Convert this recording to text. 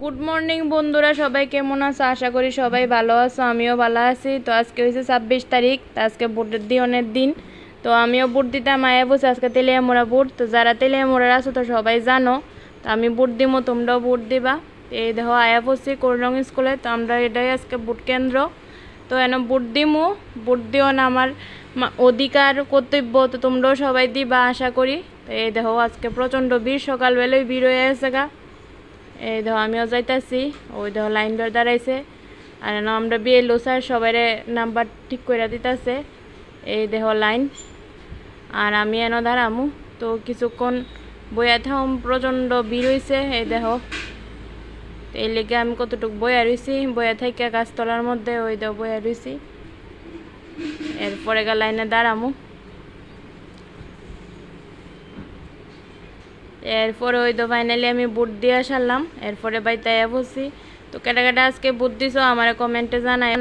Good morning বন্ধুরা, সবাই কেমন আছো? আশা করি সবাই ভালো আছো, আমিও ভালো আছি। তো আজকে হয়েছে 26 তারিখ, তো আজকে ভোটের দিনের দিন। তো আমিও ভোট দিতে আয়া বসে, আজকে তেলিয়ামোড়া ভোট। তো যারা তেলিয়ামোড়ার আছো তো সবাই জানো, তো আমি ভোট দিব, তোমরাও ভোট দিবা। এই দেখো আয়া বসছি করলং স্কুলে, তো আমরা এটাই আজকে ভোট কেন্দ্র। তো এনে ভোট দিমু, ভোট দিও না আমার অধিকার কর্তব্য, তো তোমরাও সবাই দিবা আশা করি। তো এই দেখো আজকে প্রচণ্ড ভিড়, সকালবেলায় ভিড় হয়ে গেছে গা। এই দেখো আমিও যাইতাছি, ওই দেখো লাইন ধরে দাঁড়াইছে। আর আমরা বিএলও স্যার সবাই নাম্বার ঠিক করে দিতেছে। এই দেখো লাইন, আর আমি এনে দাঁড়ামু। তো কিছুক্ষণ বইয়া থাম, প্রচণ্ড ভিড় হয়েছে। এই দেখো এই লেগে আমি কতটুকু বইয়া রয়েছি, বইয়া থেকে গাছতলার মধ্যে ওই দেখো বইয়া রয়েছি। এরপরে লাইনে দাঁড়ামু। এরপরে ওই তো ফাইনালি আমি ভোট দিয়ে সারলাম। এরপরে বাইতে বসি। তো কেটা কেটা আজকে ভোট দিছো আমার কমেন্টে জানাই।